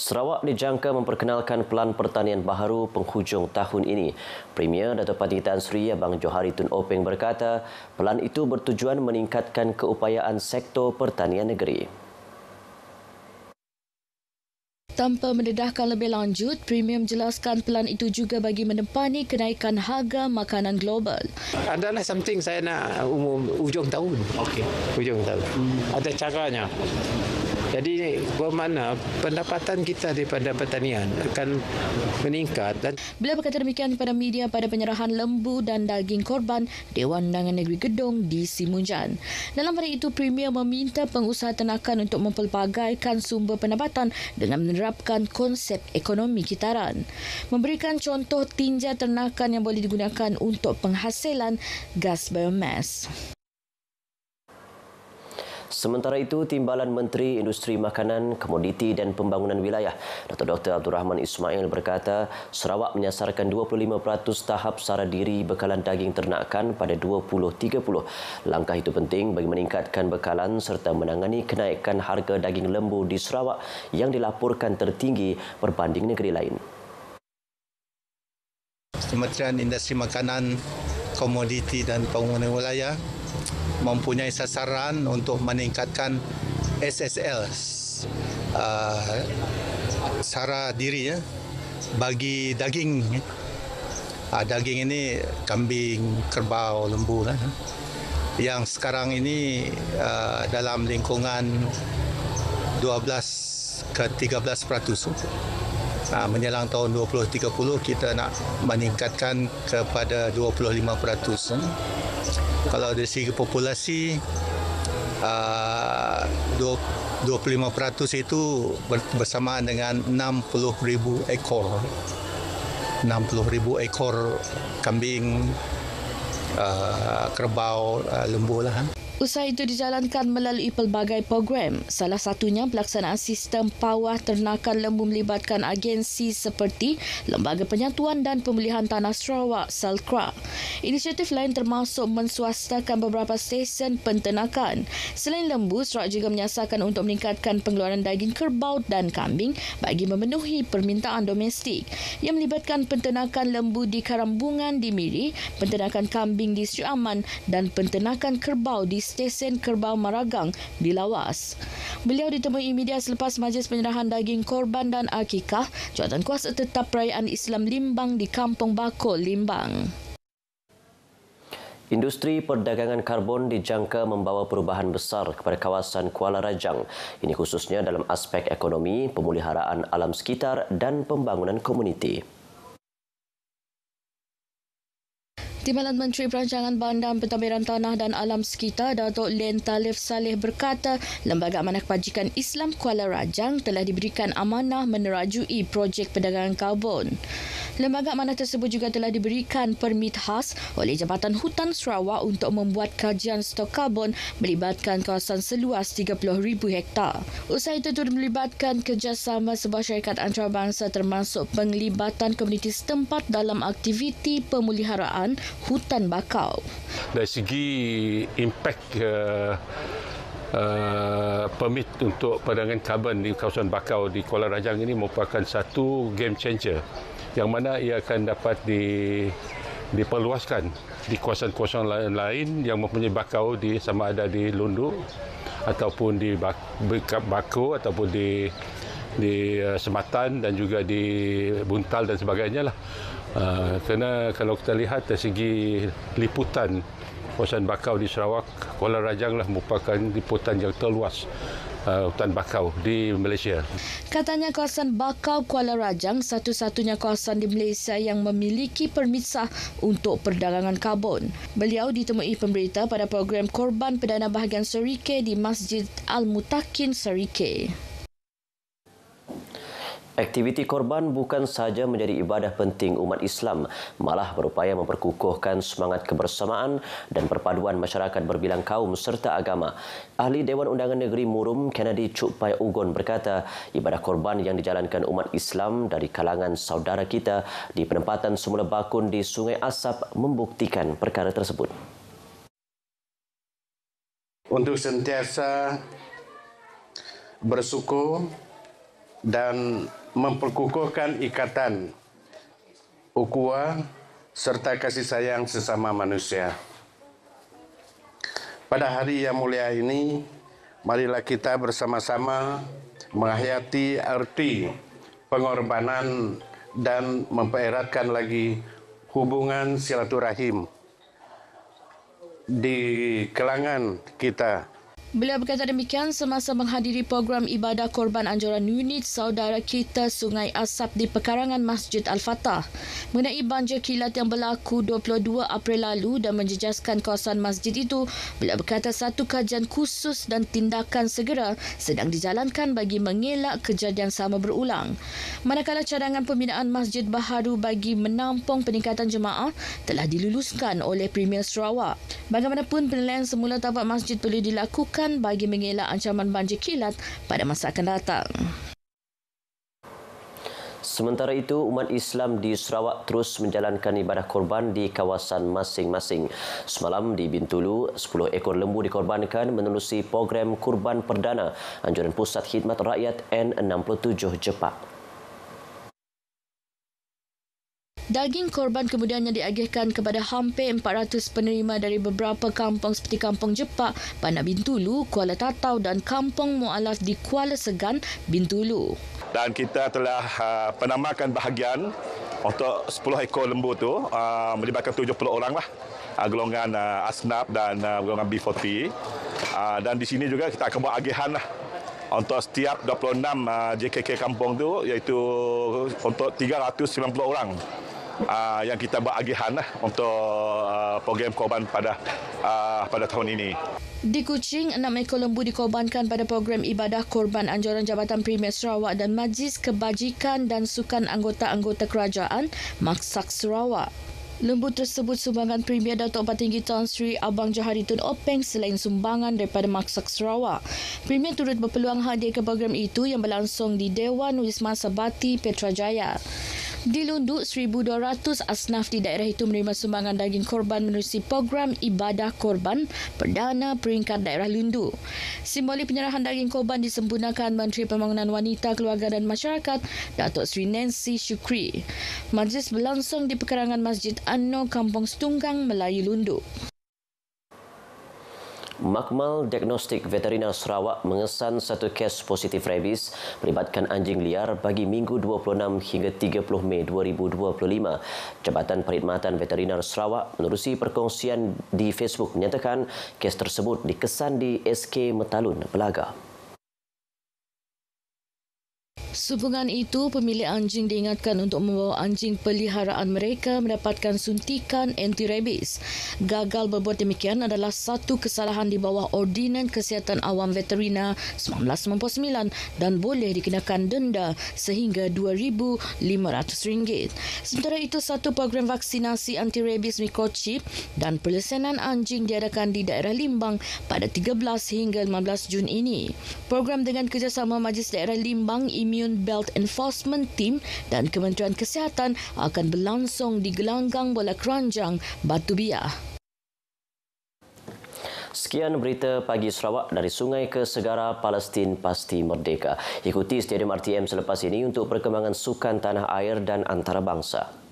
Sarawak dijangka memperkenalkan pelan pertanian baharu penghujung tahun ini. Premier Dato' Parti Tan Sri Abang Johari Tun Openg berkata, pelan itu bertujuan meningkatkan keupayaan sektor pertanian negeri. Tanpa mendedahkan lebih lanjut, Premier menjelaskan pelan itu juga bagi menepani kenaikan harga makanan global. Adalah something saya nak ujung tahun. Okey. Ujung tahun. Ada caranya. Jadi bermakna pendapatan kita daripada pertanian akan meningkat. Dan Beliau berkata demikian kepada media pada penyerahan lembu dan daging korban Dewan Undangan Negeri Gedong di Simunjan. Dalam hari itu, Premier meminta pengusaha ternakan untuk mempelbagaikan sumber pendapatan dengan menerapkan konsep ekonomi kitaran. Memberikan contoh tinja ternakan yang boleh digunakan untuk penghasilan gas biomas. Sementara itu, Timbalan Menteri Industri Makanan, Komoditi dan Pembangunan Wilayah, Dr. Abdul Rahman Ismail berkata, Sarawak menyasarkan 25% tahap sara diri bekalan daging ternakan pada 2030. Langkah itu penting bagi meningkatkan bekalan serta menangani kenaikan harga daging lembu di Sarawak yang dilaporkan tertinggi berbanding negeri lain. Kementerian Industri Makanan, Komoditi dan Pembangunan Wilayah mempunyai sasaran untuk meningkatkan SSL sara diri bagi daging. Daging ini kambing, kerbau, lembu yang sekarang ini dalam lingkungan 12 ke 13%. Menjelang tahun 2030 kita nak meningkatkan kepada 25%. Kalau dari segi populasi 25% itu bersamaan dengan 60,000 ekor. 60,000 ekor kambing, kerbau, lembu lah. Usaha itu dijalankan melalui pelbagai program. Salah satunya pelaksanaan sistem pawah ternakan lembu melibatkan agensi seperti Lembaga Penyatuan dan Pemulihan Tanah Sarawak, SALCRA. Inisiatif lain termasuk menswastakan beberapa stesen penternakan. Selain lembu, Sarawak juga menyasarkan untuk meningkatkan pengeluaran daging kerbau dan kambing bagi memenuhi permintaan domestik. Ia melibatkan penternakan lembu di Karambungan di Miri, penternakan kambing di Sri Aman dan penternakan kerbau di Stesen Kerbau Maragang di Lawas. Beliau ditemui media selepas majlis penyerahan daging korban dan akikah Jawatankuasa Tetap Perayaan Islam Limbang di Kampung Bakul, Limbang. Industri perdagangan karbon dijangka membawa perubahan besar kepada kawasan Kuala Rajang. Ini khususnya dalam aspek ekonomi, pemeliharaan alam sekitar dan pembangunan komuniti. Timbalan Menteri Perancangan Bandar, Pentadbiran Tanah dan Alam Sekitar Datuk Len Talif Saleh berkata, Lembaga Amanah Kebajikan Islam Kuala Rajang telah diberikan amanah menerajui projek perdagangan karbon. Lembaga amanah tersebut juga telah diberikan permit khas oleh Jabatan Hutan Sarawak untuk membuat kajian stok karbon melibatkan kawasan seluas 30,000 hektar. Usaha itu turut melibatkan kerjasama sebuah syarikat antarabangsa termasuk penglibatan komuniti setempat dalam aktiviti pemeliharaan hutan bakau. Dari segi impak permit untuk perdagangan karbon di kawasan bakau di Kuala Rajang ini merupakan satu game changer yang mana ia akan dapat diperluaskan di kawasan-kawasan lain yang mempunyai bakau sama ada di Lundu ataupun di Bako ataupun di Sematan dan juga di Buntal dan sebagainya lah. Kerana kalau kita lihat dari segi liputan kawasan bakau di Sarawak, Kuala Rajang lah merupakan liputan yang terluas hutan bakau di Malaysia. Katanya kawasan bakau Kuala Rajang satu-satunya kawasan di Malaysia yang memiliki permit sah untuk perdagangan karbon. Beliau ditemui pemberita pada program Korban Perdana Bahagian Serike di Masjid Al-Mutakin Serike. Aktiviti korban bukan sahaja menjadi ibadah penting umat Islam, malah berupaya memperkukuhkan semangat kebersamaan dan perpaduan masyarakat berbilang kaum serta agama. Ahli Dewan Undangan Negeri Murum, Kennedy Chuk Pai Ugon berkata, ibadah korban yang dijalankan umat Islam dari kalangan saudara kita di penempatan semula bakun di Sungai Asap membuktikan perkara tersebut. Untuk sentiasa bersyukur dan memperkukuhkan ikatan ukhuwah serta kasih sayang sesama manusia. Pada hari yang mulia ini, marilah kita bersama-sama menghayati arti pengorbanan dan mempereratkan lagi hubungan silaturahim di kalangan kita. Beliau berkata demikian semasa menghadiri program ibadah korban anjuran unit saudara kita Sungai Asap di pekarangan Masjid Al-Fatah mengenai banjir kilat yang berlaku 22 April lalu dan menjejaskan kawasan masjid itu. Beliau berkata satu kajian khusus dan tindakan segera sedang dijalankan bagi mengelak kejadian sama berulang. Manakala cadangan pembinaan masjid baharu bagi menampung peningkatan jemaah telah diluluskan oleh Premier Sarawak. Bagaimanapun penilaian semula tapak masjid perlu dilakukan bagi mengelak ancaman banjir kilat pada masa akan datang. Sementara itu, umat Islam di Sarawak terus menjalankan ibadah korban di kawasan masing-masing. Semalam di Bintulu, 10 ekor lembu dikorbankan menerusi program kurban perdana anjuran Pusat Khidmat Rakyat N67 Jepak. Daging korban kemudiannya diagihkan kepada hampir 400 penerima dari beberapa kampung seperti Kampung Jepak, Bandar Bintulu, Kuala Tatau dan Kampung Mualaf di Kuala Segan, Bintulu. Dan kita telah penamakan bahagian untuk 10 ekor lembu tu melibatkan 70 orang lah, golongan Asnaf dan golongan B40. Dan di sini juga kita akan buat agihan lah untuk setiap 26 JKK kampung tu, iaitu untuk 390 orang. Yang kita buat agihan lah untuk program korban pada tahun ini. Di Kuching, 6 ekor lembu dikorbankan pada program ibadah korban anjuran Jabatan Premier Sarawak dan Majlis Kebajikan dan Sukan Anggota-Anggota Kerajaan Maksak Sarawak. Lembu tersebut sumbangan Premier Datuk Patinggi Tan Sri Abang Johari Tun Openg selain sumbangan daripada Maksak Sarawak. Premier turut berpeluang hadir ke program itu yang berlangsung di Dewan Wisma Sabati, Petrajaya. Di Lundu, 1,200 asnaf di daerah itu menerima sumbangan daging korban menerusi program ibadah korban perdana peringkat daerah Lundu. Simbolik penyerahan daging korban disempurnakan Menteri Pembangunan Wanita, Keluarga dan Masyarakat, Datuk Seri Nancy Shukri. Majlis berlangsung di pekarangan Masjid An-Nur, Kampung Setunggang, Melayu, Lundu. Makmal Diagnostik Veteriner Sarawak mengesan satu kes positif rabies melibatkan anjing liar bagi Minggu 26 hingga 30 Mei 2025. Jabatan Perkhidmatan Veteriner Sarawak menerusi perkongsian di Facebook menyatakan kes tersebut dikesan di SK Metalun, Belaga. Sehubungan itu, pemilik anjing diingatkan untuk membawa anjing peliharaan mereka mendapatkan suntikan anti-rabies. Gagal berbuat demikian adalah satu kesalahan di bawah Ordinan Kesihatan Awam Veterina 1999 dan boleh dikenakan denda sehingga RM2,500. Sementara itu, satu program vaksinasi anti-rabies microchip dan pelesenan anjing diadakan di daerah Limbang pada 13 hingga 15 Jun ini. Program dengan kerjasama Majlis Daerah Limbang, Immune Belt Enforcement Team dan Kementerian Kesihatan akan berlangsung di gelanggang bola keranjang Batu Biah. Sekian berita pagi Sarawak dari Sungai ke Segara, Palestin pasti merdeka. Ikuti Stadium RTM selepas ini untuk perkembangan sukan tanah air dan antarabangsa.